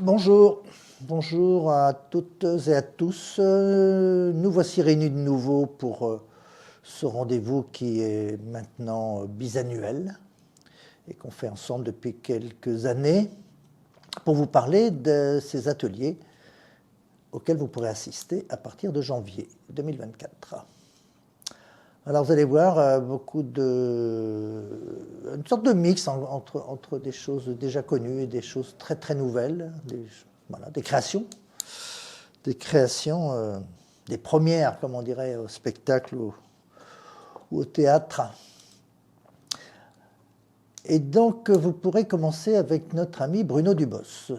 Bonjour, bonjour à toutes et à tous. Nous voici réunis de nouveau pour ce rendez-vous qui est maintenant bisannuel et qu'on fait ensemble depuis quelques années pour vous parler de ces ateliers auxquels vous pourrez assister à partir de janvier 2024. Alors vous allez voir une sorte de mix entre des choses déjà connues et des choses très très nouvelles, des créations, des premières, comme on dirait, au spectacle ou au théâtre. Et donc vous pourrez commencer avec notre ami Bruno Dubos.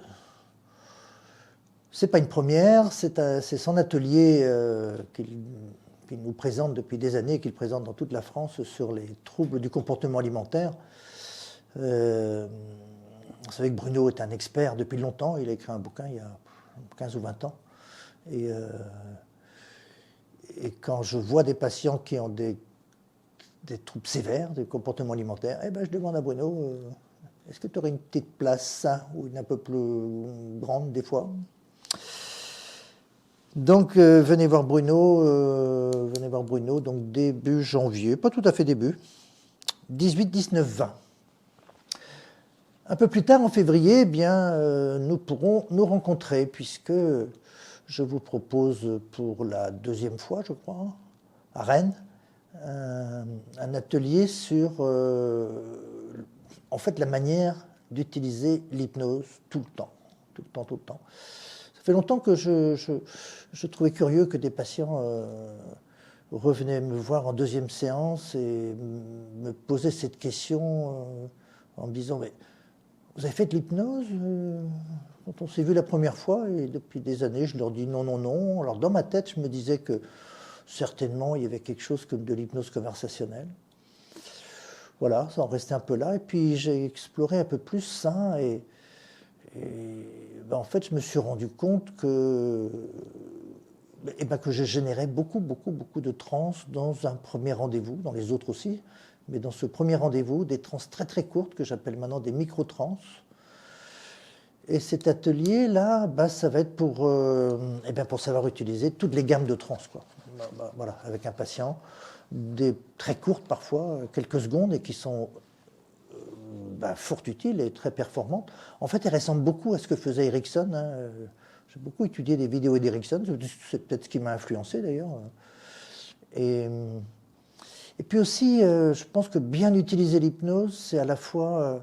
C'est pas une première, c'est son atelier qu'il nous présente depuis des années, qu'il présente dans toute la France sur les troubles du comportement alimentaire. Vous savez que Bruno est un expert depuis longtemps, il a écrit un bouquin il y a 15 ou 20 ans. Et quand je vois des patients qui ont des troubles sévères, des comportements alimentaires, je demande à Bruno, est-ce que tu aurais une petite place ou une un peu plus grande des fois ? Donc venez voir Bruno donc début janvier, pas tout à fait début, 18, 19, 20. Un peu plus tard en février, nous pourrons nous rencontrer puisque je vous propose pour la deuxième fois, je crois, à Rennes, un atelier sur en fait la manière d'utiliser l'hypnose tout le temps. Ça fait longtemps que je trouvais curieux que des patients revenaient me voir en deuxième séance et me posaient cette question en me disant « Mais vous avez fait de l'hypnose quand on s'est vu la première fois ?» Et depuis des années, je leur dis « Non, non, non ». Alors dans ma tête, je me disais que certainement, il y avait quelque chose comme de l'hypnose conversationnelle. Voilà, ça en restait un peu là. Et puis j'ai exploré un peu plus ça et en fait, je me suis rendu compte que je générais beaucoup de transes dans un premier rendez-vous, dans les autres aussi, mais dans ce premier rendez-vous, des transes très très courtes que j'appelle maintenant des micro-transes. Et cet atelier-là, ça va être pour savoir utiliser toutes les gammes de transes, quoi. Voilà, avec un patient, des très courtes parfois, quelques secondes, et qui sont fort utiles et très performantes. En fait, elles ressemblent beaucoup à ce que faisait Erickson. J'ai beaucoup étudié des vidéos d'Erickson, c'est peut-être ce qui m'a influencé d'ailleurs. Et puis aussi, je pense que bien utiliser l'hypnose, c'est à la fois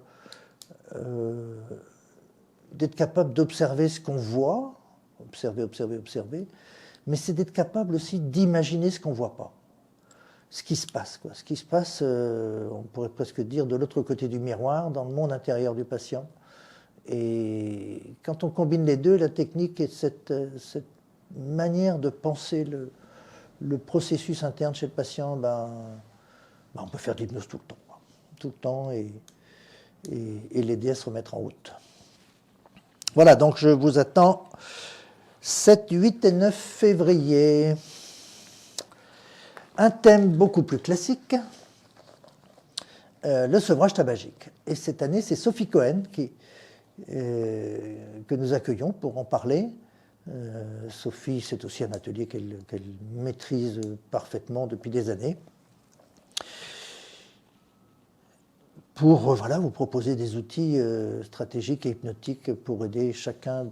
d'être capable d'observer ce qu'on voit, observer, mais c'est d'être capable aussi d'imaginer ce qu'on ne voit pas. Ce qui se passe, quoi. Ce qui se passe, on pourrait presque dire, de l'autre côté du miroir, dans le monde intérieur du patient. Et quand on combine les deux, la technique et cette manière de penser le processus interne chez le patient, on peut faire de l'hypnose tout le temps, et l'aider à se remettre en route. Voilà, donc je vous attends 7, 8 et 9 février. Un thème beaucoup plus classique, le sevrage tabagique. Et cette année, c'est Sophie Cohen que nous accueillons pour en parler. Sophie, c'est aussi un atelier qu'elle maîtrise parfaitement depuis des années. Pour vous proposer des outils stratégiques et hypnotiques pour aider chacune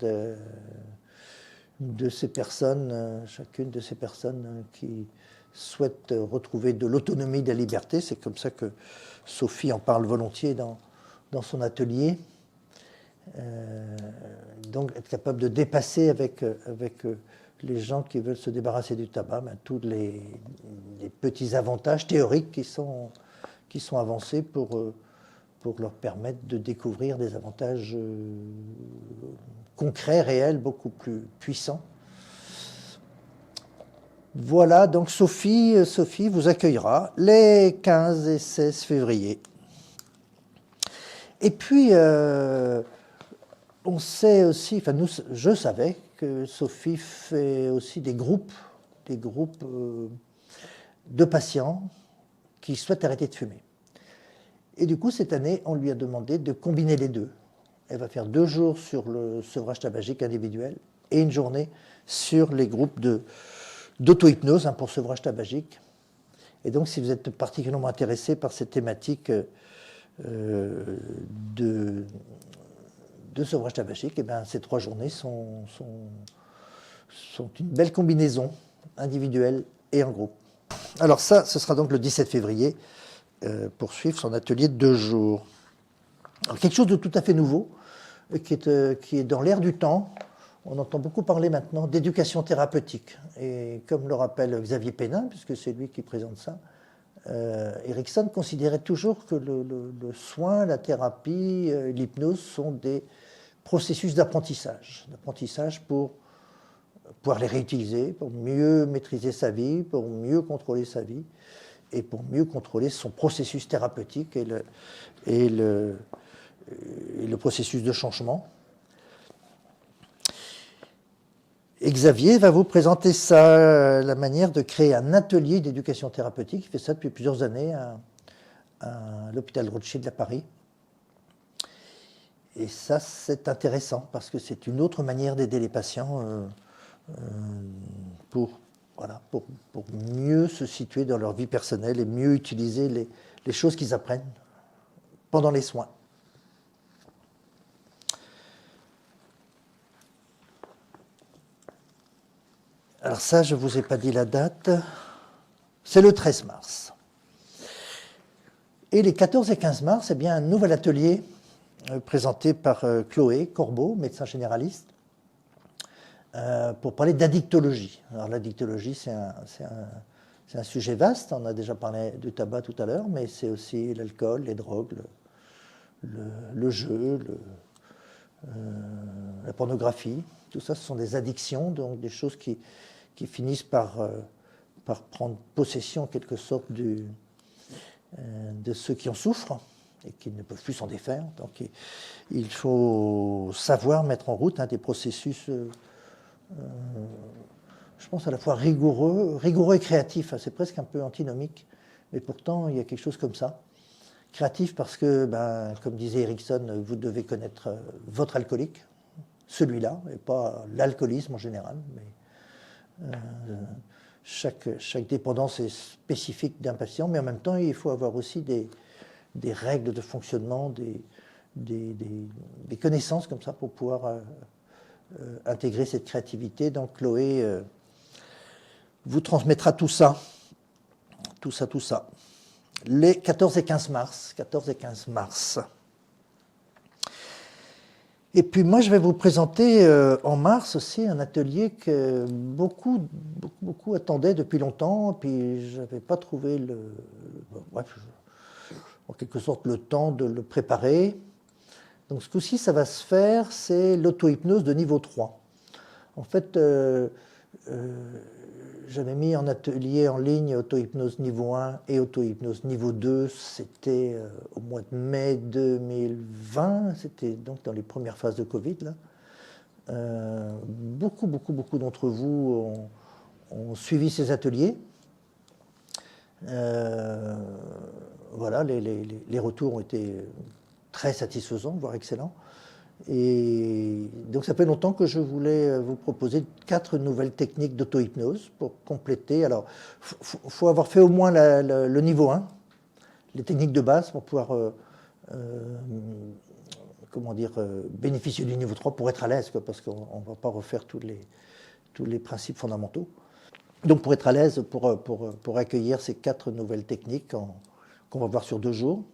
de ces personnes qui souhaitent retrouver de l'autonomie, de la liberté. C'est comme ça que Sophie en parle volontiers dans son atelier. Donc être capable de dépasser avec les gens qui veulent se débarrasser du tabac tous les petits avantages théoriques qui sont avancés pour leur permettre de découvrir des avantages concrets, réels, beaucoup plus puissants. Voilà, donc Sophie vous accueillera les 15 et 16 février. Et puis, on sait aussi, je savais que Sophie fait aussi des groupes de patients qui souhaitent arrêter de fumer. Et du coup, cette année, on lui a demandé de combiner les deux. Elle va faire 2 jours sur le sevrage tabagique individuel et une journée sur les groupes d'auto-hypnose pour sevrage tabagique. Et donc, si vous êtes particulièrement intéressé par cette thématique de sevrage tabagique, eh bien, ces 3 journées sont une belle combinaison individuelle et en groupe. Alors ça, ce sera donc le 17 février pour suivre son atelier de 2 jours. Alors, quelque chose de tout à fait nouveau, qui est dans l'air du temps. On entend beaucoup parler maintenant d'éducation thérapeutique. Et comme le rappelle Xavier Pénin, puisque c'est lui qui présente ça, Erickson considérait toujours que le soin, la thérapie, l'hypnose sont des processus d'apprentissage pour pouvoir les réutiliser, pour mieux maîtriser sa vie, pour mieux contrôler sa vie et pour mieux contrôler son processus thérapeutique et le processus de changement. Et Xavier va vous présenter ça, la manière de créer un atelier d'éducation thérapeutique. Il fait ça depuis plusieurs années à l'hôpital Rothschild à Paris. Et ça, c'est intéressant parce que c'est une autre manière d'aider les patients pour mieux se situer dans leur vie personnelle et mieux utiliser les choses qu'ils apprennent pendant les soins. Alors ça, je ne vous ai pas dit la date, c'est le 13 mars. Et les 14 et 15 mars, eh bien, un nouvel atelier présenté par Chloé Corbeau, médecin généraliste, pour parler d'addictologie. Alors l'addictologie, c'est un sujet vaste, on a déjà parlé du tabac tout à l'heure, mais c'est aussi l'alcool, les drogues, le jeu, la pornographie. Tout ça, ce sont des addictions, donc des choses qui finissent par prendre possession en quelque sorte de ceux qui en souffrent et qui ne peuvent plus s'en défaire. Donc il faut savoir mettre en route des processus, je pense, à la fois rigoureux et créatifs. C'est presque un peu antinomique, mais pourtant il y a quelque chose comme ça. Créatif parce que, comme disait Erickson, vous devez connaître votre alcoolique, celui-là, et pas l'alcoolisme en général. Mais, chaque dépendance est spécifique d'un patient, mais en même temps, il faut avoir aussi des règles de fonctionnement, des connaissances comme ça pour pouvoir intégrer cette créativité. Donc Chloé vous transmettra tout ça. Les 14 et 15 mars. Et puis moi, je vais vous présenter en mars aussi un atelier que beaucoup attendaient depuis longtemps, puis je n'avais pas trouvé en quelque sorte le temps de le préparer. Donc ce coup-ci, ça va se faire, c'est l'auto-hypnose de niveau 3. En fait, j'avais mis en atelier en ligne auto-hypnose niveau 1 et auto-hypnose niveau 2. C'était au mois de mai 2020. C'était donc dans les premières phases de Covid. Là. Beaucoup d'entre vous ont suivi ces ateliers. Voilà, les retours ont été très satisfaisants, voire excellents. Et donc ça fait longtemps que je voulais vous proposer 4 nouvelles techniques d'auto-hypnose pour compléter. Alors, il faut avoir fait au moins le niveau 1, les techniques de base pour pouvoir bénéficier du niveau 3 pour être à l'aise, parce qu'on ne va pas refaire tous les principes fondamentaux. Donc pour être à l'aise, pour accueillir ces 4 nouvelles techniques qu'on va voir sur 2 jours,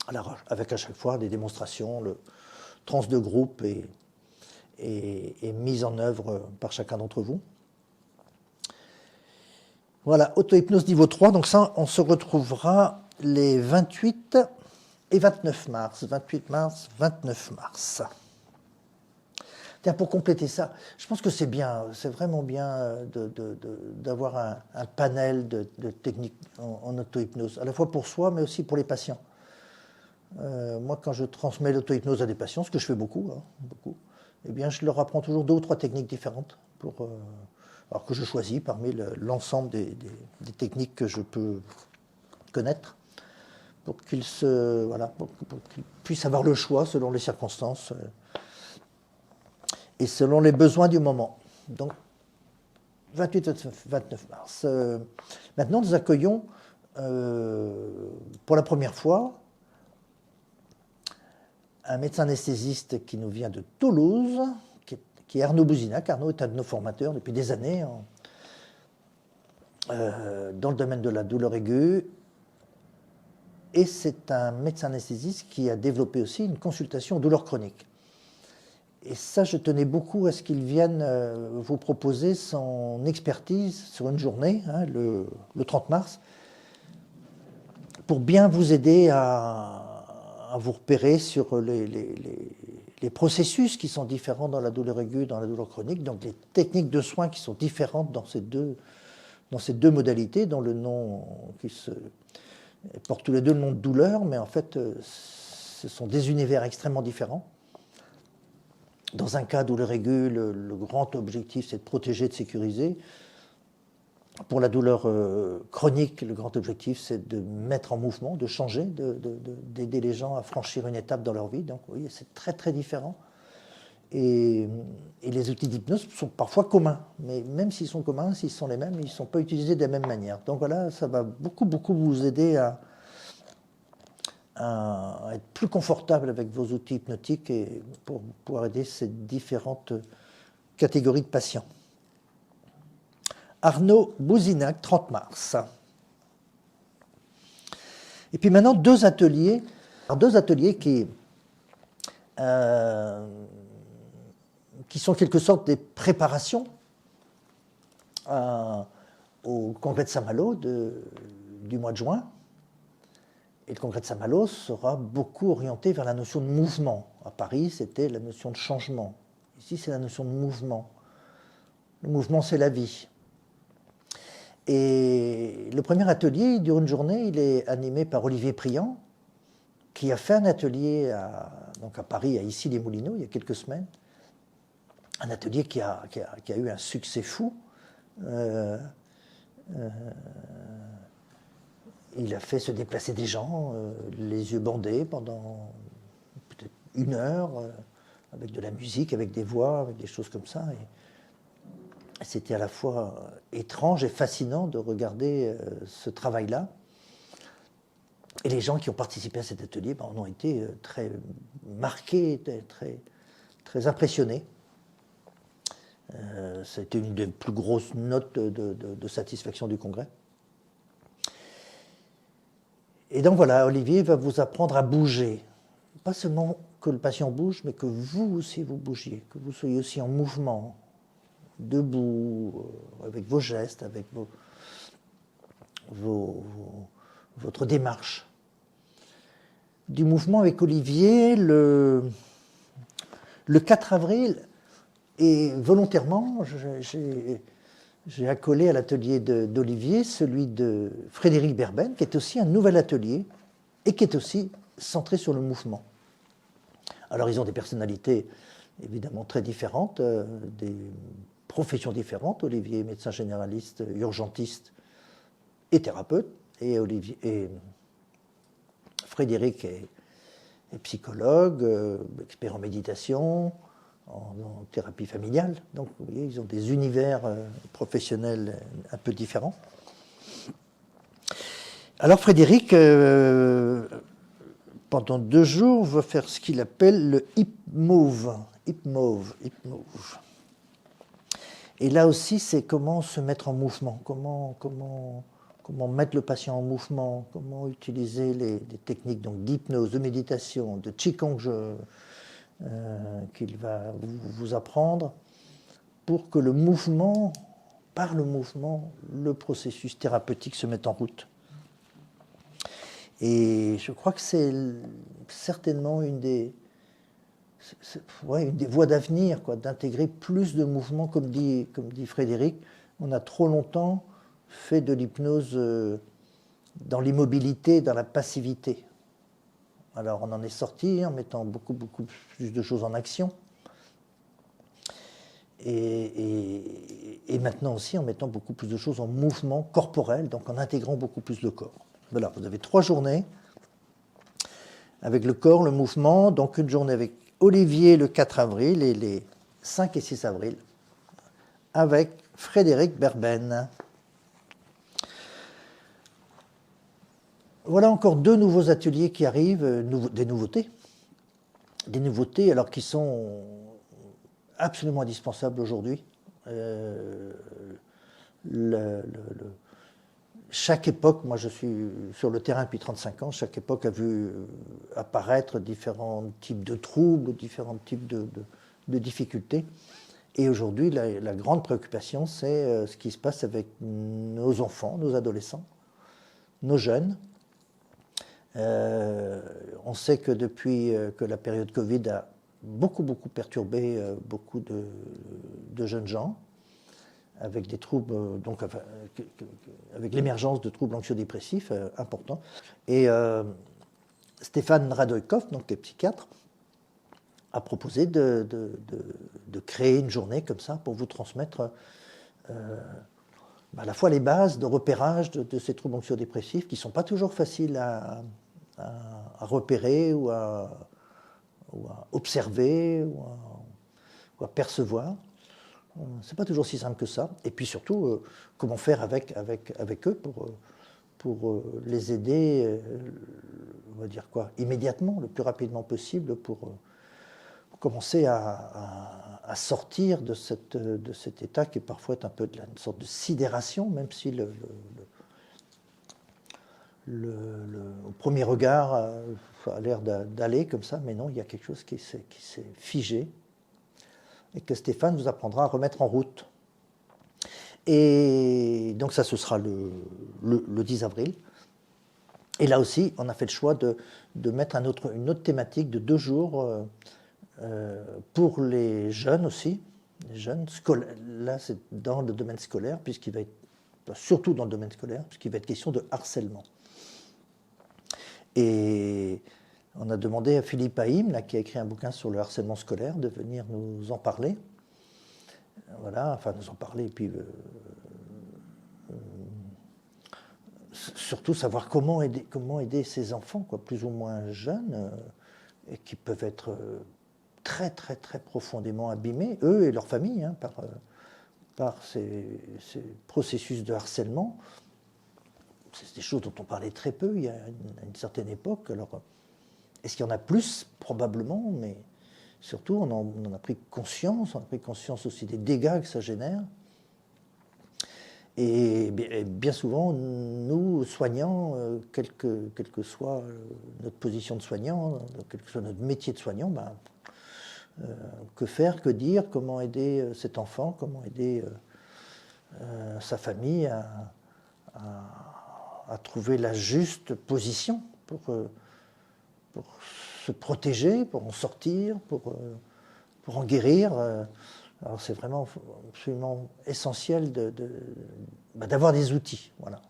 alors, avec à chaque fois des démonstrations, le trans de groupe et mise en œuvre par chacun d'entre vous. Voilà, auto-hypnose niveau 3. Donc ça, on se retrouvera les 28 et 29 mars. 28 mars, 29 mars. Tiens, pour compléter ça, je pense que c'est bien, c'est vraiment bien d'avoir un panel de techniques en auto-hypnose, à la fois pour soi, mais aussi pour les patients. Moi, quand je transmets l'auto-hypnose à des patients, ce que je fais beaucoup, eh bien, je leur apprends toujours 2 ou 3 techniques différentes, alors que je choisis parmi l'ensemble des techniques que je peux connaître, pour qu'il puisse avoir le choix selon les circonstances et selon les besoins du moment. Donc, 28-29 mars. Maintenant, nous accueillons pour la première fois un médecin anesthésiste qui nous vient de Toulouse, qui est Arnaud Bouzinac. Arnaud est un de nos formateurs depuis des années dans le domaine de la douleur aiguë. Et c'est un médecin anesthésiste qui a développé aussi une consultation douleur chronique. Et ça, je tenais beaucoup à ce qu'il vienne vous proposer son expertise sur une journée, hein, le 30 mars, pour bien vous aider à vous repérer sur les processus qui sont différents dans la douleur aiguë, dans la douleur chronique, donc les techniques de soins qui sont différentes dans ces deux modalités, dont le nom qui portent tous les deux le nom de douleur, mais en fait, ce sont des univers extrêmement différents. Dans un cas douleur aiguë, le grand objectif, c'est de protéger, de sécuriser. Pour la douleur chronique, le grand objectif, c'est de mettre en mouvement, de changer, d'aider les gens à franchir une étape dans leur vie. Donc, vous voyez, c'est très, très différent. Et les outils d'hypnose sont parfois communs. Mais même s'ils sont communs, s'ils sont les mêmes, ils ne sont pas utilisés de la même manière. Donc voilà, ça va beaucoup, beaucoup vous aider à être plus confortable avec vos outils hypnotiques et pour pouvoir aider ces différentes catégories de patients. Arnaud Bouzinac, 30 mars. Et puis maintenant, deux ateliers qui sont en quelque sorte des préparations au congrès de Saint-Malo du mois de juin. Et le congrès de Saint-Malo sera beaucoup orienté vers la notion de mouvement. À Paris, c'était la notion de changement. Ici, c'est la notion de mouvement. Le mouvement, c'est la vie. Et le premier atelier, il dure une journée, il est animé par Olivier Priant, qui a fait un atelier à Paris, à Issy-les-Moulineaux, il y a quelques semaines. Un atelier qui a eu un succès fou. Il a fait se déplacer des gens, les yeux bandés, pendant peut-être 1 heure, avec de la musique, avec des voix, avec des choses comme ça. Et c'était à la fois étrange et fascinant de regarder ce travail-là. Et les gens qui ont participé à cet atelier en ont été très marqués, très, très impressionnés. C'était une des plus grosses notes de satisfaction du congrès. Et donc voilà, Olivier va vous apprendre à bouger. Pas seulement que le patient bouge, mais que vous aussi vous bougiez, que vous soyez aussi en mouvement, debout, avec vos gestes, avec votre démarche. Du mouvement avec Olivier, le 4 avril, et volontairement, j'ai accolé à l'atelier d'Olivier celui de Frédéric Berben, qui est aussi un nouvel atelier et qui est aussi centré sur le mouvement. Alors, ils ont des personnalités évidemment très différentes, des professions différentes. Olivier est médecin généraliste, urgentiste et thérapeute, et Frédéric est psychologue, expert en méditation, en thérapie familiale. Donc, vous voyez, ils ont des univers professionnels un peu différents. Alors, Frédéric, pendant 2 jours, va faire ce qu'il appelle le Hypmove. Et là aussi, c'est comment se mettre en mouvement, comment mettre le patient en mouvement, comment utiliser les techniques d'hypnose, de méditation, de Qigong qu'il va vous apprendre pour que le mouvement, par le mouvement, le processus thérapeutique se mette en route. Et je crois que c'est certainement une des voies d'avenir, d'intégrer plus de mouvements, comme dit Frédéric. On a trop longtemps fait de l'hypnose dans l'immobilité, dans la passivité. Alors on en est sorti en mettant beaucoup plus de choses en action. Et maintenant aussi en mettant beaucoup plus de choses en mouvement corporel, donc en intégrant beaucoup plus le corps. Voilà, vous avez 3 journées avec le corps, le mouvement. Donc une journée avec Olivier le 4 avril et les 5 et 6 avril avec Frédéric Berben. Voilà encore 2 nouveaux ateliers qui arrivent, des nouveautés. Des nouveautés alors qui sont absolument indispensables aujourd'hui. Chaque époque, moi je suis sur le terrain depuis 35 ans, chaque époque a vu apparaître différents types de troubles, différents types de difficultés. Et aujourd'hui, la grande préoccupation, c'est ce qui se passe avec nos enfants, nos adolescents, nos jeunes. On sait que depuis que la période Covid a beaucoup perturbé beaucoup de jeunes gens, avec des troubles, donc avec l'émergence de troubles anxio-dépressifs importants. Et Stéphane Radojkov, donc qui est psychiatre, a proposé de créer une journée comme ça pour vous transmettre à la fois les bases de repérage de ces troubles anxio-dépressifs qui ne sont pas toujours faciles à repérer ou à observer ou à percevoir. C'est pas toujours si simple que ça. Et puis surtout, comment faire avec eux pour les aider, on va dire quoi, immédiatement, le plus rapidement possible, pour commencer à sortir de cet état qui parfois est un peu une sorte de sidération, même si au premier regard ça a l'air d'aller comme ça, mais non, il y a quelque chose qui s'est figé et que Stéphane vous apprendra à remettre en route. Et donc ça, ce sera le 10 avril. Et là aussi, on a fait le choix de mettre une autre thématique de 2 jours pour les jeunes aussi. Les jeunes scolaires. Là, c'est dans le domaine scolaire, puisqu'il va être, surtout dans le domaine scolaire, puisqu'il va être question de harcèlement. Et on a demandé à Philippe Haïm, là, qui a écrit un bouquin sur le harcèlement scolaire, de venir nous en parler. Voilà, enfin nous en parler, et puis surtout savoir comment aider ces enfants, quoi, plus ou moins jeunes, et qui peuvent être très profondément abîmés, eux et leur famille, hein, par ces processus de harcèlement. C'est des choses dont on parlait très peu il y a une certaine époque. Alors, est-ce qu'il y en a plus? Probablement, mais surtout, on en a pris conscience. On a pris conscience aussi des dégâts que ça génère. Et bien souvent, nous, soignants, quelle que soit notre position de soignant, quel que soit notre métier de soignant, que faire, que dire, comment aider cet enfant, comment aider sa famille à trouver la juste position pour se protéger, pour en sortir, pour en guérir. Alors c'est vraiment absolument essentiel d'avoir des outils. Voilà.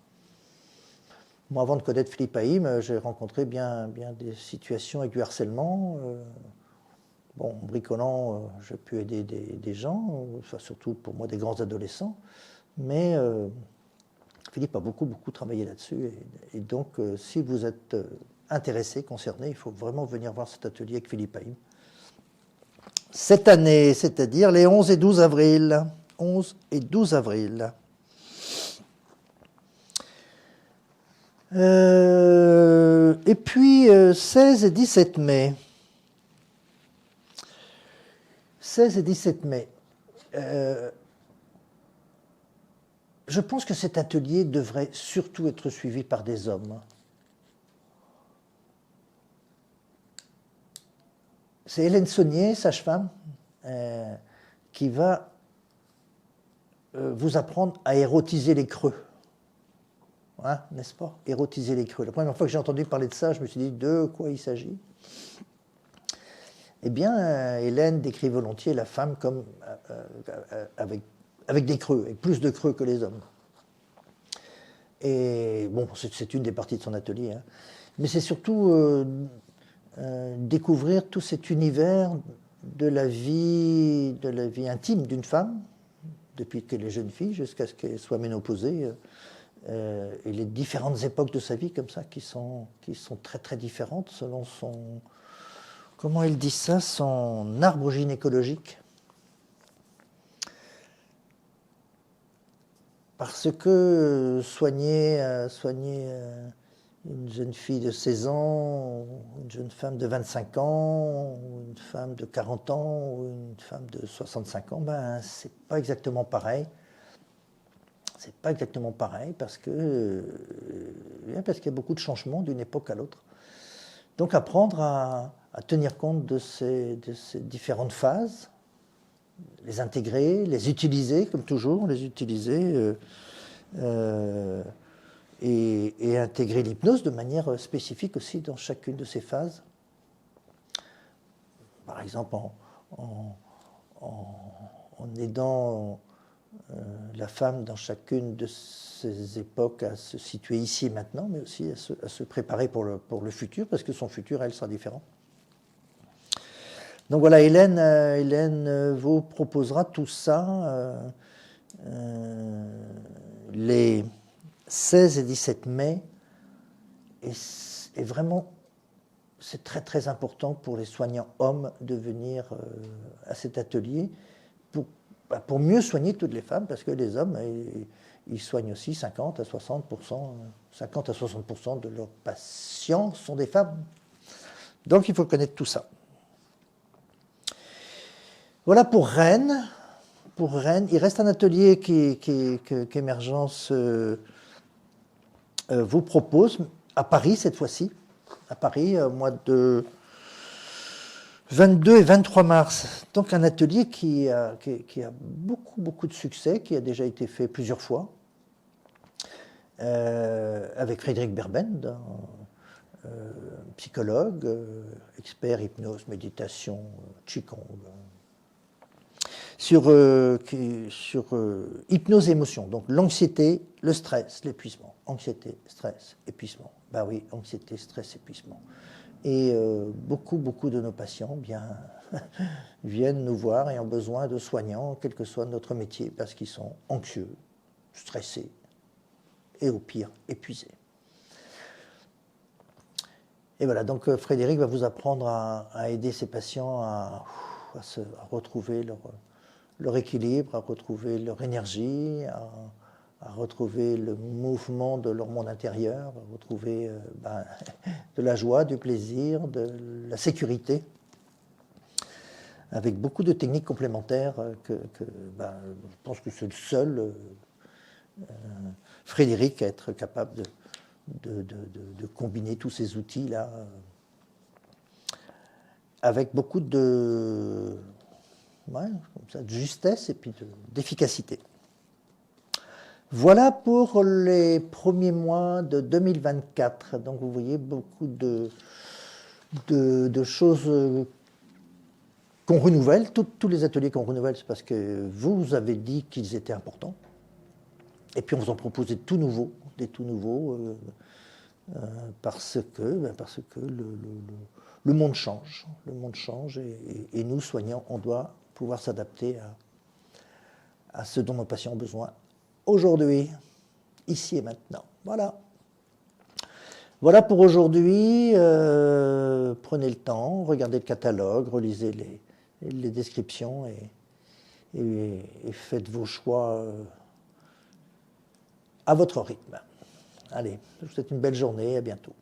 Moi, avant de connaître Philippe Haïm, j'ai rencontré bien des situations avec du harcèlement. En bricolant, j'ai pu aider des gens, enfin, surtout pour moi des grands adolescents, mais Philippe a beaucoup travaillé là-dessus. Et donc, si vous êtes intéressé, concerné, il faut vraiment venir voir cet atelier avec Philippe Haïm. Cette année, c'est-à-dire les 11 et 12 avril. 11 et 12 avril. Et puis, 16 et 17 mai. 16 et 17 mai. Je pense que cet atelier devrait surtout être suivi par des hommes. C'est Hélène Saunier, sage-femme, qui va vous apprendre à érotiser les creux. Hein, n'est-ce pas? Érotiser les creux. La première fois que j'ai entendu parler de ça, je me suis dit de quoi il s'agit. Eh bien, Hélène décrit volontiers la femme comme avec des creux, avec plus de creux que les hommes. Et bon, c'est une des parties de son atelier, hein. Mais c'est surtout découvrir tout cet univers de la vie intime d'une femme, depuis qu'elle est jeune fille jusqu'à ce qu'elle soit ménopausée, et les différentes époques de sa vie comme ça qui sont très très différentes selon son, comment il dit ça, son arbre gynécologique. Parce que soigner une jeune fille de 16 ans, une jeune femme de 25 ans, ou une femme de 40 ans, ou une femme de 65 ans, ben, c'est pas exactement pareil. C'est pas exactement pareil parce qu'il y a beaucoup de changements d'une époque à l'autre. Donc apprendre à tenir compte de ces différentes phases, les intégrer, les utiliser comme toujours, les utiliser et intégrer l'hypnose de manière spécifique aussi dans chacune de ces phases. Par exemple en aidant la femme dans chacune de ces époques à se situer ici et maintenant, mais aussi à se préparer pour le futur, parce que son futur, elle, sera différent. Donc voilà, Hélène vous proposera tout ça les 16 et 17 mai, et vraiment, c'est très très important pour les soignants hommes de venir à cet atelier pour mieux soigner toutes les femmes, parce que les hommes, ils soignent aussi 50 à 60% de leurs patients sont des femmes. Donc il faut connaître tout ça. Voilà pour Rennes. Pour Rennes, il reste un atelier qu'Émergence vous propose, à Paris cette fois-ci, à Paris, au mois de 22 et 23 mars. Donc un atelier qui a beaucoup de succès, qui a déjà été fait plusieurs fois, avec Frédéric Berbend, psychologue, expert hypnose, méditation, Qigong, sur hypnose et émotion. Donc l'anxiété, le stress, l'épuisement. Anxiété, stress, épuisement. Ben oui, anxiété, stress, épuisement. Et beaucoup de nos patients viennent nous voir et ont besoin de soignants, quel que soit notre métier, parce qu'ils sont anxieux, stressés et au pire, épuisés. Et voilà, donc Frédéric va vous apprendre à aider ces patients à retrouver leur équilibre, à retrouver leur énergie, à retrouver le mouvement de leur monde intérieur, à retrouver de la joie, du plaisir, de la sécurité, avec beaucoup de techniques complémentaires je pense que c'est le seul Frédéric à être capable de combiner tous ces outils-là avec beaucoup de justesse et puis d'efficacité. Voilà pour les premiers mois de 2024. Donc vous voyez beaucoup de choses qu'on renouvelle. Tous les ateliers qu'on renouvelle, c'est parce que vous avez dit qu'ils étaient importants. Et puis on vous en propose des tout nouveaux, parce que le monde change. Le monde change et nous, soignants, on doit pouvoir s'adapter à ce dont nos patients ont besoin aujourd'hui, ici et maintenant. Voilà. Voilà pour aujourd'hui. Prenez le temps, regardez le catalogue, relisez les descriptions et faites vos choix à votre rythme. Allez, je vous souhaite une belle journée, à bientôt.